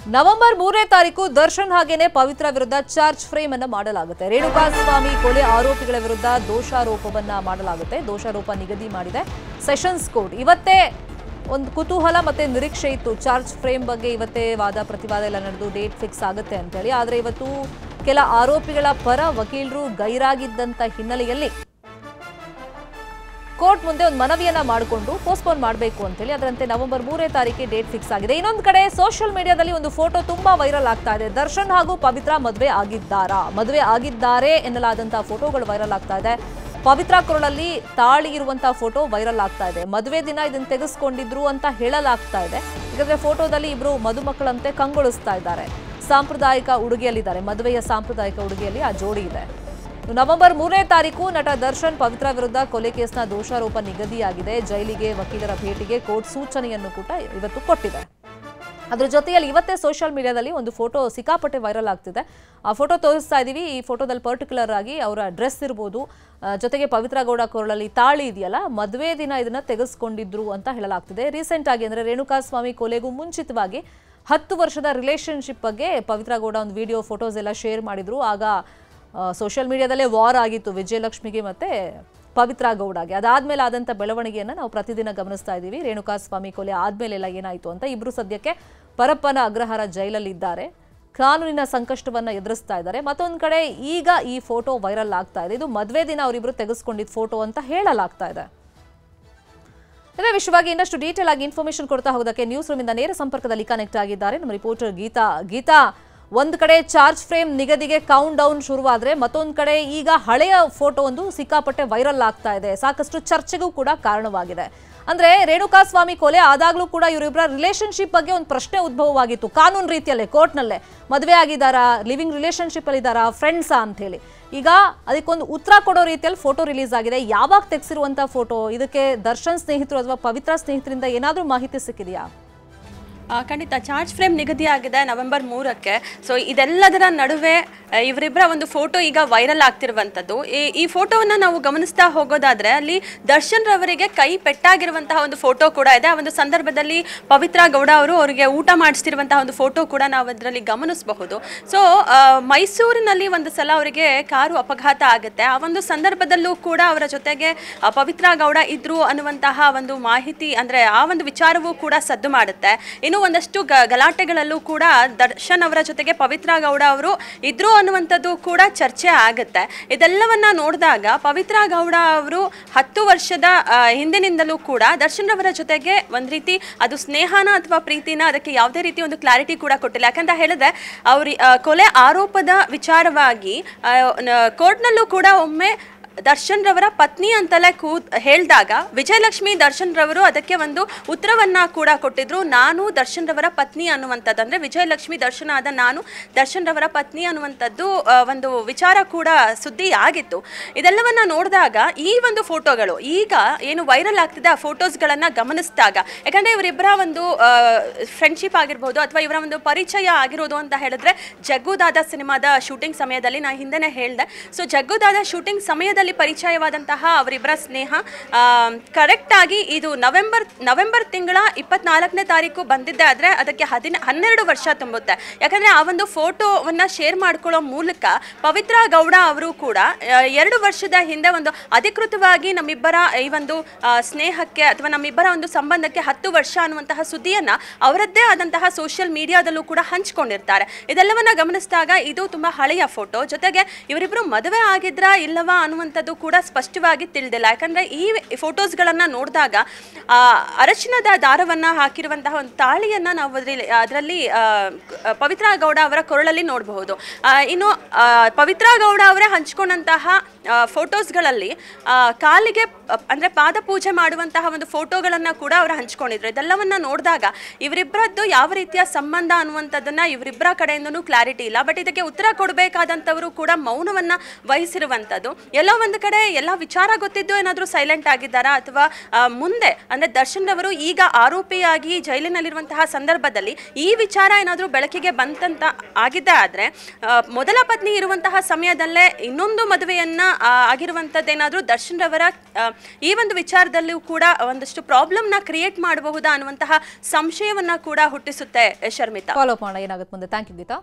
November 3ನೇ ತಾರೀಕು ದರ್ಶನ್ ಹಾಗೇನೆ ಪವಿತ್ರ ವಿರುದ್ಧ ಚಾರ್ಜ್ ಫ್ರೇಮ್ ಅನ್ನು ಮಾಡಲಾಗುತ್ತೆ. ರೇಣುಕಾಸ್ವಾಮಿ ಕೊಲೆ ಆರೋಪಿಗಳ ವಿರುದ್ಧ ದೋಷಾರೋಪವನ್ನ ಮಾಡಲಾಗುತ್ತೆ. ದೋಷಾರೋಪ ನಿಗದಿ ಮಾಡಿದೆ ಸೆಷನ್ಸ್ ಕೋರ್ಟ್. ಇವತ್ತೇ ಒಂದು ಕುತೂಹಲ ಮತ್ತೆ ನಿರೀಕ್ಷೆ ಇತ್ತು ಚಾರ್ಜ್ ಫ್ರೇಮ್ ಬಗ್ಗೆ. ಇವತ್ತೇ ವಾದ ಪ್ರತಿವಾದ ಎಲ್ಲ ನಡೆದು ಡೇಟ್ ಫಿಕ್ಸ್ ಆಗುತ್ತೆ ಅಂತ ಹೇಳಿ. ಆದರೆ ಇವತ್ತು ಕೆಲ ಆರೋಪಿಗಳ ಪರ ವಕೀಲರು ಗೈರಾಗಿದ್ದಂತ ಹಿನ್ನೆಲೆಯಲ್ಲಿ ಕೋರ್ಟ್ ಮುಂದೆ ಒಂದು ಮನವಿಯನ್ನ ಮಾಡಿಕೊಂಡು ಪೋಸ್ಟ್ಪೋನ್ ಮಾಡಬೇಕು ಅಂತ ಹೇಳಿ ಅದರಂತೆ ನವೆಂಬರ್ 3ನೇ ತಾರೀಕಿಗೆ ಡೇಟ್ ಫಿಕ್ಸ್ ಆಗಿದೆ. ಇನ್ನೊಂದು ಕಡೆ ಸೋಷಿಯಲ್ ಮೀಡಿಯಾದಲ್ಲಿ ಒಂದು ಫೋಟೋ ತುಂಬಾ ವೈರಲ್ ಆಗ್ತಾ ಇದೆ. ದರ್ಶನ್ ಹಾಗೂ ಪವಿತ್ರ ಮದುವೆ ಆಗಿದ್ದಾರೆ ಎನ್ನಲಾದಂತಹ ಫೋಟೋಗಳು ವೈರಲ್ ಆಗ್ತಾ ಇದೆ. ಪವಿತ್ರ ಕೊರಳಲ್ಲಿ ತಾಳಿ ಇರುವಂತಹ ಫೋಟೋ ವೈರಲ್ ಆಗ್ತಾ ಇದೆ. ಮದುವೆ ದಿನ ಇದನ್ನು ತೆಗೆಸ್ಕೊಂಡಿದ್ರು ಅಂತ ಹೇಳಲಾಗ್ತಾ ಇದೆ. ಯಾಕಂದ್ರೆ ಫೋಟೋದಲ್ಲಿ ಇಬ್ರು ಮದುಮಕ್ಕಳಂತೆ ಕಂಗೊಳಿಸ್ತಾ ಇದ್ದಾರೆ. ಸಾಂಪ್ರದಾಯಿಕ ಉಡುಗೆಯಲ್ಲಿದ್ದಾರೆ. ಮದುವೆಯ ಸಾಂಪ್ರದಾಯಿಕ ಉಡುಗೆಯಲ್ಲಿ ಆ ಜೋಡಿ ಇದೆ. ನವೆಂಬರ್ 3ನೇ ತಾರೀಕು ನಟ ದರ್ಶನ್ ಪವಿತ್ರ ವಿರುದ್ಧ ಕೊಲೆ ಕೇಸ್ನ ದೋಷಾರೋಪ ನಿಗದಿಯಾಗಿದೆ. ಜೈಲಿಗೆ ವಕೀಲರ ಭೇಟಿಗೆ ಕೋರ್ಟ್ ಸೂಚನೆಯನ್ನು ಕೂಡ ಇವತ್ತು ಕೊಟ್ಟಿದೆ. ಅದರ ಜೊತೆಯಲ್ಲಿ ಇವತ್ತೇ ಸೋಷಿಯಲ್ ಮೀಡಿಯಾದಲ್ಲಿ ಒಂದು ಫೋಟೋ ಸಿಕ್ಕಾಪಟ್ಟೆ ವೈರಲ್ ಆಗ್ತಿದೆ. ಆ ಫೋಟೋ ತೋರಿಸ್ತಾ ಇದ್ದೀವಿ. ಈ ಫೋಟೋದಲ್ಲಿ ಪರ್ಟಿಕ್ಯುಲರ್ ಆಗಿ ಅವರ ಡ್ರೆಸ್ ಇರ್ಬೋದು, ಜೊತೆಗೆ ಪವಿತ್ರ ಗೌಡ ಕೊರಳಲ್ಲಿ ತಾಳಿ ಇದೆಯಲ್ಲ, ಮದುವೆ ದಿನ ಇದನ್ನ ತೆಗೆಸ್ಕೊಂಡಿದ್ರು ಅಂತ ಹೇಳಲಾಗ್ತಿದೆ. ರೀಸೆಂಟ್ ಆಗಿ ಅಂದ್ರೆ ರೇಣುಕಾಸ್ವಾಮಿ ಕೊಲೆಗೂ ಮುಂಚಿತವಾಗಿ 10 ವರ್ಷದ ರಿಲೇಶನ್ಶಿಪ್ ಬಗ್ಗೆ ಪವಿತ್ರ ಗೌಡ ಒಂದು ವಿಡಿಯೋ ಫೋಟೋಸ್ ಎಲ್ಲ ಶೇರ್ ಮಾಡಿದ್ರು. ಆಗ ಸೋಷಿಯಲ್ ಮೀಡಿಯಾದಲ್ಲೇ ವಾರ್ ಆಗಿತ್ತು ವಿಜಯಲಕ್ಷ್ಮಿಗೆ ಮತ್ತೆ ಪವಿತ್ರ ಗೌಡಗೆ. ಅದಾದ್ಮೇಲೆ ಆದಂಥ ಬೆಳವಣಿಗೆಯನ್ನು ನಾವು ಪ್ರತಿದಿನ ಗಮನಿಸ್ತಾ ಇದ್ದೀವಿ. ರೇಣುಕಾಸ್ವಾಮಿ ಕೊಲೆ ಆದ್ಮೇಲೆಲ್ಲ ಏನಾಯಿತು ಅಂತ. ಇಬ್ರು ಸದ್ಯಕ್ಕೆ ಪರಪ್ಪನ ಅಗ್ರಹಾರ ಜೈಲಲ್ಲಿದ್ದಾರೆ. ಕಾನೂನಿನ ಸಂಕಷ್ಟವನ್ನ ಎದುರಿಸ್ತಾ ಇದ್ದಾರೆ. ಮತ್ತೊಂದು ಕಡೆ ಈಗ ಈ ಫೋಟೋ ವೈರಲ್ ಆಗ್ತಾ ಇದೆ. ಇದು ಮದುವೆ ದಿನ ಅವರಿಬ್ರು ತೆಗೆಸ್ಕೊಂಡಿದ್ದ ಫೋಟೋ ಅಂತ ಹೇಳಲಾಗ್ತಾ ಇದೆ. ಇದೇ ವಿಷಯವಾಗಿ ಇನ್ನಷ್ಟು ಡೀಟೇಲ್ ಆಗಿ ಇನ್ಫಾರ್ಮೇಶನ್ ಕೊಡ್ತಾ ಹೋಗೋದಕ್ಕೆ ನ್ಯೂಸ್ ರೂಮ್ ಇಂದ ನೇರ ಸಂಪರ್ಕದಲ್ಲಿ ಕನೆಕ್ಟ್ ಆಗಿದ್ದಾರೆ ನಮ್ಮ ರಿಪೋರ್ಟರ್ ಗೀತಾ. ಒಂದು ಕಡೆ ಚಾರ್ಜ್ ಫ್ರೇಮ್ ನಿಗದಿಗೆ ಕೌಂಟ್ ಡೌನ್ ಶುರುವಾದ್ರೆ, ಮತ್ತೊಂದು ಕಡೆ ಈಗ ಹಳೆಯ ಫೋಟೋ ಒಂದು ಸಿಕ್ಕಾಪಟ್ಟೆ ವೈರಲ್ ಆಗ್ತಾ ಇದೆ. ಸಾಕಷ್ಟು ಚರ್ಚೆಗೂ ಕೂಡ ಕಾರಣವಾಗಿದೆ. ಅಂದ್ರೆ ರೇಣುಕಾಸ್ವಾಮಿ ಕೊಲೆ ಆದಾಗ್ಲೂ ಕೂಡ ಇವರಿಬ್ಬರ ರಿಲೇಶನ್ಶಿಪ್ ಬಗ್ಗೆ ಒಂದು ಪ್ರಶ್ನೆ ಉದ್ಭವವಾಗಿತ್ತು. ಕಾನೂನು ರೀತಿಯಲ್ಲೇ ಕೋರ್ಟ್ನಲ್ಲೇ ಮದುವೆ ಆಗಿದ್ದಾರಾ, ಲಿವಿಂಗ್ ರಿಲೇಶನ್ಶಿಪ್ ಅಲ್ಲಿ ಇದ್ದಾರಾ, ಫ್ರೆಂಡ್ಸಾ ಅಂತ ಹೇಳಿ. ಈಗ ಅದಕ್ಕೊಂದು ಉತ್ತರ ಕೊಡೋ ರೀತಿಯಲ್ಲಿ ಫೋಟೋ ರಿಲೀಸ್ ಆಗಿದೆ. ಯಾವಾಗ ತೆಗೆಸಿರುವಂತಹ ಫೋಟೋ, ಇದಕ್ಕೆ ದರ್ಶನ್ ಸ್ನೇಹಿತರು ಅಥವಾ ಪವಿತ್ರ ಸ್ನೇಹಿತರಿಂದ ಏನಾದರೂ ಮಾಹಿತಿ ಸಿಕ್ಕಿದೆಯಾ? ಖಂಡಿತ ಚಾರ್ಜ್ ಫ್ರೇಮ್ ನಿಗದಿಯಾಗಿದೆ ನವೆಂಬರ್ 3ಕ್ಕೆ. ಸೊ ಇದೆಲ್ಲದರ ನಡುವೆ ಇವರಿಬ್ಬರ ಒಂದು ಫೋಟೋ ಈಗ ವೈರಲ್ ಆಗ್ತಿರುವಂಥದ್ದು. ಈ ಫೋಟೋವನ್ನು ನಾವು ಗಮನಿಸ್ತಾ ಹೋಗೋದಾದ್ರೆ ಅಲ್ಲಿ ದರ್ಶನ್ ರವರಿಗೆ ಕೈ ಪೆಟ್ಟಾಗಿರುವಂತಹ ಒಂದು ಫೋಟೋ ಕೂಡ ಇದೆ. ಆ ಒಂದು ಸಂದರ್ಭದಲ್ಲಿ ಪವಿತ್ರ ಗೌಡ ಅವರು ಅವರಿಗೆ ಊಟ ಮಾಡಿಸ್ತಿರುವಂತಹ ಒಂದು ಫೋಟೋ ಕೂಡ ನಾವು ಅದರಲ್ಲಿ ಗಮನಿಸಬಹುದು. ಸೊ ಮೈಸೂರಿನಲ್ಲಿ ಒಂದು ಸಲ ಅವರಿಗೆ ಕಾರು ಅಪಘಾತ ಆಗುತ್ತೆ. ಆ ಒಂದು ಸಂದರ್ಭದಲ್ಲೂ ಕೂಡ ಅವರ ಜೊತೆಗೆ ಪವಿತ್ರ ಗೌಡ ಇದ್ರು ಅನ್ನುವಂತಹ ಒಂದು ಮಾಹಿತಿ, ಅಂದರೆ ಆ ಒಂದು ವಿಚಾರವೂ ಕೂಡ ಸದ್ದು ಮಾಡುತ್ತೆ. ಇನ್ನು ಒಂದಷ್ಟು ಗಲಾಟೆಗಳಲ್ಲೂ ಕೂಡ ದರ್ಶನ್ ಅವರ ಜೊತೆಗೆ ಪವಿತ್ರ ಗೌಡ ಅವರು ಇದ್ರು ಅನ್ನುವಂಥದ್ದು ಕೂಡ ಚರ್ಚೆ ಆಗುತ್ತೆ. ಇದೆಲ್ಲವನ್ನ ನೋಡಿದಾಗ ಪವಿತ್ರ ಗೌಡ ಅವರು 10 ವರ್ಷದ ಹಿಂದಿನಿಂದಲೂ ಕೂಡ ದರ್ಶನ್ ಅವರ ಜೊತೆಗೆ ಒಂದ್ ರೀತಿ ಅದು ಸ್ನೇಹನ ಅಥವಾ ಪ್ರೀತಿನ, ಅದಕ್ಕೆ ಯಾವುದೇ ರೀತಿ ಒಂದು ಕ್ಲಾರಿಟಿ ಕೂಡ ಕೊಟ್ಟಿಲ್ಲ. ಯಾಕಂತ ಹೇಳಿದ್ರೆ ಅವ್ರ ಕೊಲೆ ಆರೋಪದ ವಿಚಾರವಾಗಿ ಕೋರ್ಟ್ನಲ್ಲೂ ಕೂಡ ಒಮ್ಮೆ ದರ್ಶನ್ ರವರ ಪತ್ನಿ ಅಂತಲೇ ಹೇಳಿದಾಗ ವಿಜಯಲಕ್ಷ್ಮಿ ದರ್ಶನ್ ರವರು ಅದಕ್ಕೆ ಒಂದು ಉತ್ತರವನ್ನ ಕೂಡ ಕೊಟ್ಟಿದ್ರು. ನಾನು ದರ್ಶನ್ ರವರ ಪತ್ನಿ ಅನ್ನುವಂಥದ್ದು, ಅಂದ್ರೆ ವಿಜಯಲಕ್ಷ್ಮಿ ದರ್ಶನ್ ಆದ ನಾನು ದರ್ಶನ್ ರವರ ಪತ್ನಿ ಅನ್ನುವಂಥದ್ದು ಒಂದು ವಿಚಾರ ಕೂಡ ಸುದ್ದಿ ಆಗಿತ್ತು. ಇದೆಲ್ಲವನ್ನ ನೋಡಿದಾಗ ಈ ಒಂದು ಫೋಟೋಗಳು ಈಗ ಏನು ವೈರಲ್ ಆಗ್ತಿದೆ ಆ ಫೋಟೋಸ್ಗಳನ್ನ ಗಮನಿಸಿದಾಗ, ಯಾಕಂದ್ರೆ ಇವರಿಬ್ಬರ ಒಂದು ಫ್ರೆಂಡ್ಶಿಪ್ ಆಗಿರ್ಬೋದು ಅಥವಾ ಇವರ ಒಂದು ಪರಿಚಯ ಆಗಿರೋದು ಅಂತ ಹೇಳಿದ್ರೆ ಜಗ್ಗುದಾದ ಸಿನಿಮಾದ ಶೂಟಿಂಗ್ ಸಮಯದಲ್ಲಿ ನಾನು ಹಿಂದೆನೇ ಹೇಳಿದೆ. ಸೊ ಜಗ್ಗುದಾದ ಶೂಟಿಂಗ್ ಸಮಯದಲ್ಲಿ ಪರಿಚಯವಾದಂತಹ ಅವರಿಬ್ಬರ ಸ್ನೇಹ ಕರೆಕ್ಟ್ ಆಗಿ ಇದು ನವೆಂಬರ್ ತಿಂಗಳ 24ನೇ ತಾರೀಕು ಬಂದಿದ್ದೆ ಆದ್ರೆ ಅದಕ್ಕೆ 12 ವರ್ಷ ತುಂಬುತ್ತೆ. ಯಾಕಂದ್ರೆ ಆ ಒಂದು ಫೋಟೋವನ್ನ ಶೇರ್ ಮಾಡ್ಕೊಳ್ಳೋ ಮೂಲಕ ಪವಿತ್ರ ಗೌಡ ಅವರು ಕೂಡ 2 ವರ್ಷದ ಹಿಂದೆ ಒಂದು ಅಧಿಕೃತವಾಗಿ ನಮ್ಮಿಬ್ಬರ ಈ ಒಂದು ಸ್ನೇಹಕ್ಕೆ ಅಥವಾ ನಮ್ಮಿಬ್ಬರ ಒಂದು ಸಂಬಂಧಕ್ಕೆ 10 ವರ್ಷ ಅನ್ನುವಂತಹ ಸುದ್ದಿಯನ್ನ ಅವರದ್ದೇ ಆದಂತಹ ಸೋಷಿಯಲ್ ಮೀಡಿಯಾದಲ್ಲೂ ಕೂಡ ಹಂಚ್ಕೊಂಡಿರ್ತಾರೆ. ಇದೆಲ್ಲವನ್ನ ಗಮನಿಸಿದಾಗ ಇದು ತುಂಬಾ ಹಳೆಯ ಫೋಟೋ. ಜೊತೆಗೆ ಇವರಿಬ್ಬರು ಮದುವೆ ಆಗಿದ್ರಾ ಇಲ್ಲವಾ ಅನ್ನುವಂಥದ್ದು ಕೂಡ ಸ್ಪಷ್ಟವಾಗಿ ತಿಳಿದಿಲ್ಲ. ಯಾಕಂದ್ರೆ ಈ ಫೋಟೋಸ್ಗಳನ್ನ ನೋಡಿದಾಗ ಅರಶಿನದ ದಾರವನ್ನ ಹಾಕಿರುವಂತಹ ಒಂದು ತಾಳಿಯನ್ನ ನಾವು ಅದರಲ್ಲಿ ಪವಿತ್ರ ಗೌಡ ಅವರ ಕೊರಳಲ್ಲಿ ನೋಡಬಹುದು. ಇನ್ನು ಪವಿತ್ರ ಗೌಡ ಅವರೇ ಹಂಚ್ಕೊಂಡಂತಹ ಫೋಟೋಸ್ಗಳಲ್ಲಿ ಕಾಲಿಗೆ ಅಂದ್ರೆ ಪಾದ ಪೂಜೆ ಮಾಡುವಂತಹ ಒಂದು ಫೋಟೋಗಳನ್ನ ಕೂಡ ಅವರು ಹಂಚ್ಕೊಂಡಿದ್ರು. ಇದೆಲ್ಲವನ್ನ ನೋಡಿದಾಗ ಇವರಿಬ್ಬರದ್ದು ಯಾವ ರೀತಿಯ ಸಂಬಂಧ ಅನ್ನುವಂಥದ್ದನ್ನ ಇವರಿಬ್ಬರ ಕಡೆಯಿಂದನೂ ಕ್ಲಾರಿಟಿ ಇಲ್ಲ. ಬಟ್ ಇದಕ್ಕೆ ಉತ್ತರ ಕೊಡಬೇಕಾದಂಥವರು ಕೂಡ ಮೌನವನ್ನ ವಹಿಸಿರುವಂಥದ್ದು. ಎಲ್ಲೋ ಒಂದು ಕಡೆ ಎಲ್ಲ ವಿಚಾರ ಗೊತ್ತಿದ್ದು ಏನಾದರೂ ಸೈಲೆಂಟ್ ಆಗಿದ್ದಾರಾ, ಅಥವಾ ಮುಂದೆ ಅಂದರೆ ದರ್ಶನ್ ರವರು ಈಗ ಆರೋಪಿಯಾಗಿ ಜೈಲಿನಲ್ಲಿರುವಂತಹ ಸಂದರ್ಭದಲ್ಲಿ ಈ ವಿಚಾರ ಏನಾದರೂ ಬೆಳಕಿಗೆ ಬಂತಂತ ಆಗಿದ್ದೇ ಆದರೆ ಮೊದಲ ಪತ್ನಿ ಇರುವಂತಹ ಸಮಯದಲ್ಲೇ ಇನ್ನೊಂದು ಮದುವೆಯನ್ನ ಆಗಿರುವಂಥದ್ದೇನಾದರೂ ದರ್ಶನ್ ರವರ ಈ ಒಂದು ವಿಚಾರದಲ್ಲೂ ಕೂಡ ಒಂದಷ್ಟು ಪ್ರಾಬ್ಲಮ್ನ ಕ್ರಿಯೇಟ್ ಮಾಡಬಹುದಾ ಅನ್ನುವಂತಹ ಸಂಶಯವನ್ನ ಕೂಡ ಹುಟ್ಟಿಸುತ್ತೆ ಶರ್ಮಿತಾ. ಫಾಲೋ ಅಪ್ ಮಾಡೋಣ ಏನಾಗುತ್ತೆ ಮುಂದೆ. Thank you Geetha.